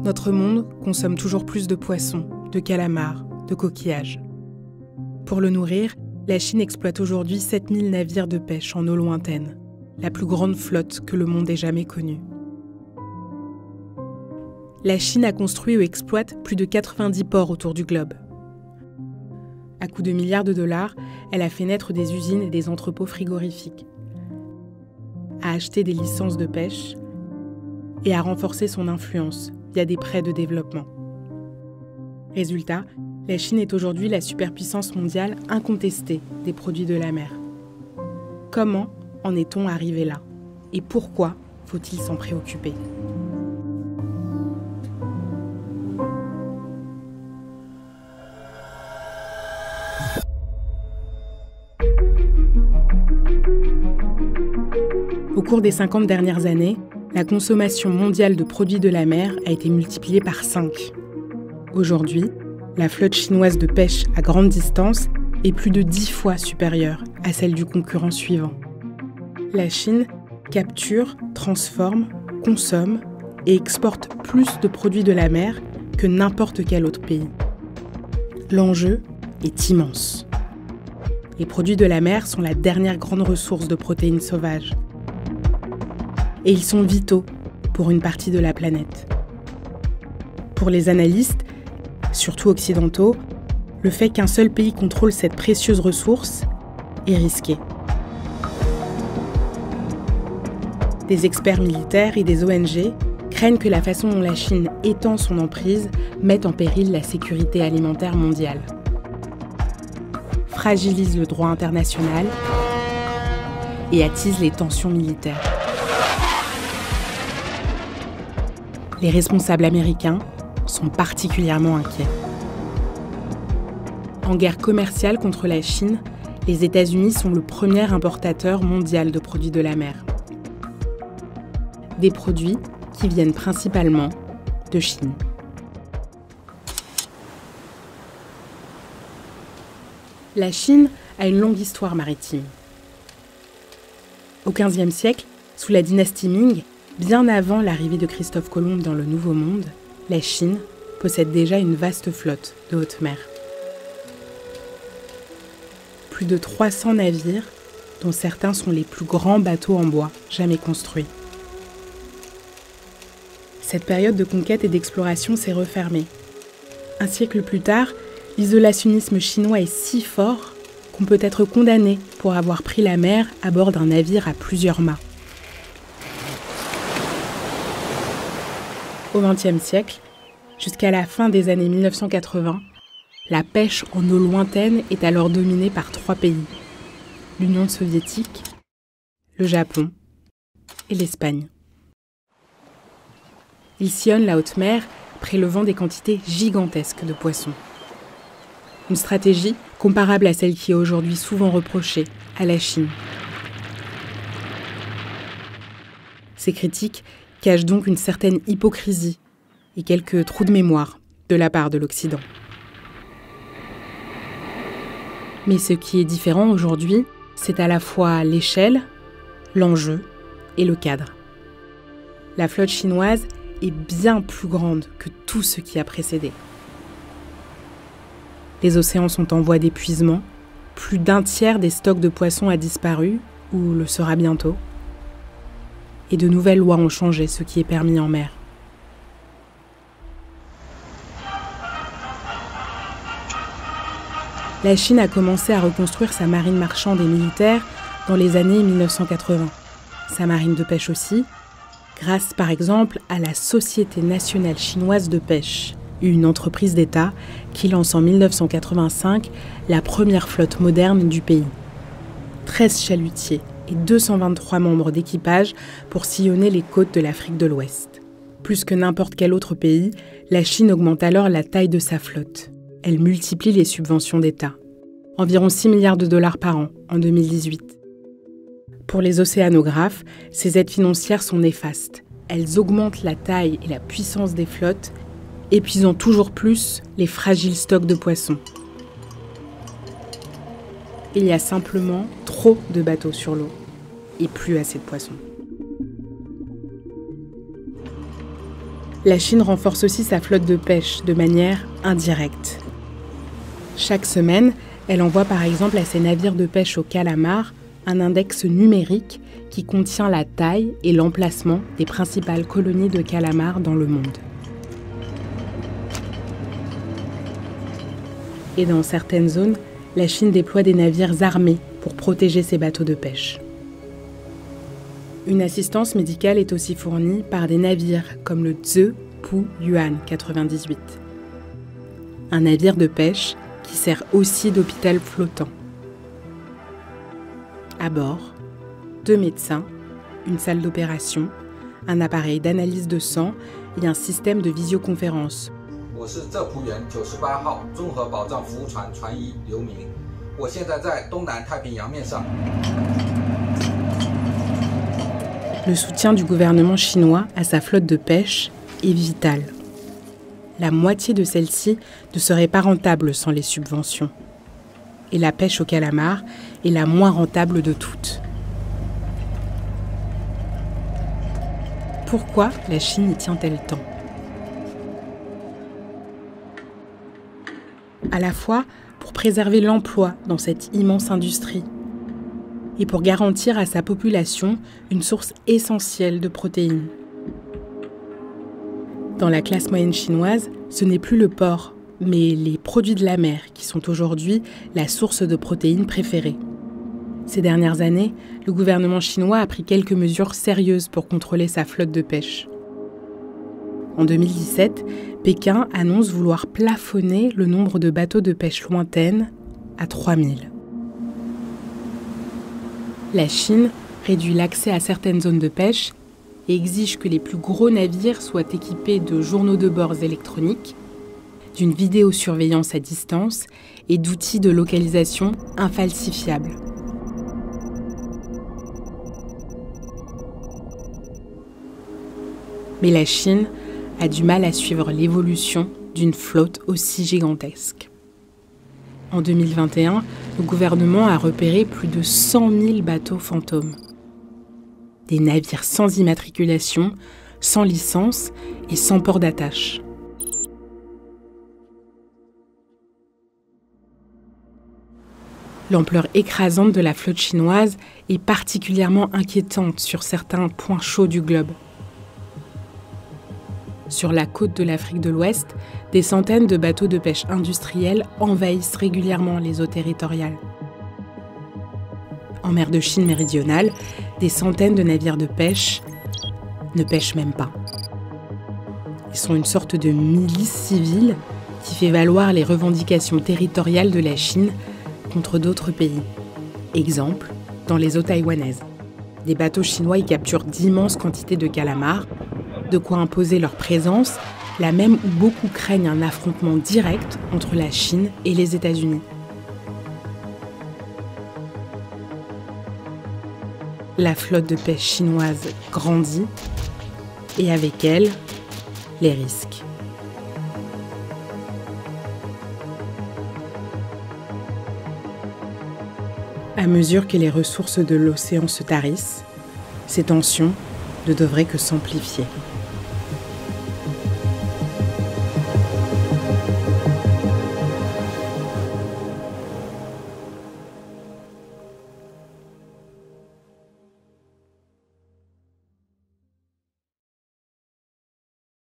Notre monde consomme toujours plus de poissons, de calamars, de coquillages. Pour le nourrir, la Chine exploite aujourd'hui 7000 navires de pêche en eau lointaine, la plus grande flotte que le monde ait jamais connue. La Chine a construit ou exploite plus de 90 ports autour du globe. À coups de milliards de dollars, elle a fait naître des usines et des entrepôts frigorifiques, a acheté des licences de pêche et a renforcé son influence via des prêts de développement. Résultat, la Chine est aujourd'hui la superpuissance mondiale incontestée des produits de la mer. Comment en est-on arrivé là? Et pourquoi faut-il s'en préoccuper? Au cours des 50 dernières années, la consommation mondiale de produits de la mer a été multipliée par 5. Aujourd'hui, la flotte chinoise de pêche à grande distance est plus de 10 fois supérieure à celle du concurrent suivant. La Chine capture, transforme, consomme et exporte plus de produits de la mer que n'importe quel autre pays. L'enjeu est immense. Les produits de la mer sont la dernière grande ressource de protéines sauvages. Et ils sont vitaux pour une partie de la planète. Pour les analystes, surtout occidentaux, le fait qu'un seul pays contrôle cette précieuse ressource est risqué. Des experts militaires et des ONG craignent que la façon dont la Chine étend son emprise mette en péril la sécurité alimentaire mondiale, fragilise le droit international et attise les tensions militaires. Les responsables américains sont particulièrement inquiets. En guerre commerciale contre la Chine, les États-Unis sont le premier importateur mondial de produits de la mer. Des produits qui viennent principalement de Chine. La Chine a une longue histoire maritime. Au XVe siècle, sous la dynastie Ming, bien avant l'arrivée de Christophe Colomb dans le Nouveau Monde, la Chine possède déjà une vaste flotte de haute mer. Plus de 300 navires, dont certains sont les plus grands bateaux en bois jamais construits. Cette période de conquête et d'exploration s'est refermée. Un siècle plus tard, l'isolationnisme chinois est si fort qu'on peut être condamné pour avoir pris la mer à bord d'un navire à plusieurs mâts. Au XXe siècle, jusqu'à la fin des années 1980, la pêche en eau lointaine est alors dominée par 3 pays, l'Union soviétique, le Japon et l'Espagne. Ils sillonnent la haute mer, prélevant des quantités gigantesques de poissons. Une stratégie comparable à celle qui est aujourd'hui souvent reprochée à la Chine. Ces critiques cachent donc une certaine hypocrisie et quelques trous de mémoire de la part de l'Occident. Mais ce qui est différent aujourd'hui, c'est à la fois l'échelle, l'enjeu et le cadre. La flotte chinoise est bien plus grande que tout ce qui a précédé. Les océans sont en voie d'épuisement, plus d'un tiers des stocks de poissons a disparu, ou le sera bientôt. Et de nouvelles lois ont changé ce qui est permis en mer. La Chine a commencé à reconstruire sa marine marchande et militaire dans les années 1980. Sa marine de pêche aussi, grâce par exemple à la Société nationale chinoise de pêche, une entreprise d'État qui lance en 1985 la première flotte moderne du pays. 13 chalutiers et 223 membres d'équipage pour sillonner les côtes de l'Afrique de l'Ouest. Plus que n'importe quel autre pays, la Chine augmente alors la taille de sa flotte. Elle multiplie les subventions d'État. Environ 6 milliards de dollars par an en 2018. Pour les océanographes, ces aides financières sont néfastes. Elles augmentent la taille et la puissance des flottes, épuisant toujours plus les fragiles stocks de poissons. Il y a simplement trop de bateaux sur l'eau et plus assez de poissons. La Chine renforce aussi sa flotte de pêche de manière indirecte. Chaque semaine, elle envoie par exemple à ses navires de pêche au calamar un index numérique qui contient la taille et l'emplacement des principales colonies de calamars dans le monde. Et dans certaines zones, la Chine déploie des navires armés pour protéger ses bateaux de pêche. Une assistance médicale est aussi fournie par des navires comme le Zhe Pu Yuan 98. Un navire de pêche qui sert aussi d'hôpital flottant. À bord, 2 médecins, une salle d'opération, un appareil d'analyse de sang et un système de visioconférence. Le soutien du gouvernement chinois à sa flotte de pêche est vital. La moitié de celle-ci ne serait pas rentable sans les subventions. Et la pêche au calamar est la moins rentable de toutes. Pourquoi la Chine y tient-elle tant ? À la fois pour préserver l'emploi dans cette immense industrie et pour garantir à sa population une source essentielle de protéines. Dans la classe moyenne chinoise, ce n'est plus le porc, mais les produits de la mer qui sont aujourd'hui la source de protéines préférée. Ces dernières années, le gouvernement chinois a pris quelques mesures sérieuses pour contrôler sa flotte de pêche. En 2017, Pékin annonce vouloir plafonner le nombre de bateaux de pêche lointaine à 3000. La Chine réduit l'accès à certaines zones de pêche et exige que les plus gros navires soient équipés de journaux de bord électroniques, d'une vidéosurveillance à distance et d'outils de localisation infalsifiables. Mais la Chine a du mal à suivre l'évolution d'une flotte aussi gigantesque. En 2021, le gouvernement a repéré plus de 100 000 bateaux fantômes. Des navires sans immatriculation, sans licence et sans port d'attache. L'ampleur écrasante de la flotte chinoise est particulièrement inquiétante sur certains points chauds du globe. Sur la côte de l'Afrique de l'Ouest, des centaines de bateaux de pêche industriels envahissent régulièrement les eaux territoriales. En mer de Chine méridionale, des centaines de navires de pêche ne pêchent même pas. Ils sont une sorte de milice civile qui fait valoir les revendications territoriales de la Chine contre d'autres pays. Exemple, dans les eaux taïwanaises. Des bateaux chinois y capturent d'immenses quantités de calamars, de quoi imposer leur présence, là même où beaucoup craignent un affrontement direct entre la Chine et les États-Unis. La flotte de pêche chinoise grandit et avec elle, les risques. À mesure que les ressources de l'océan se tarissent, ces tensions ne devraient que s'amplifier.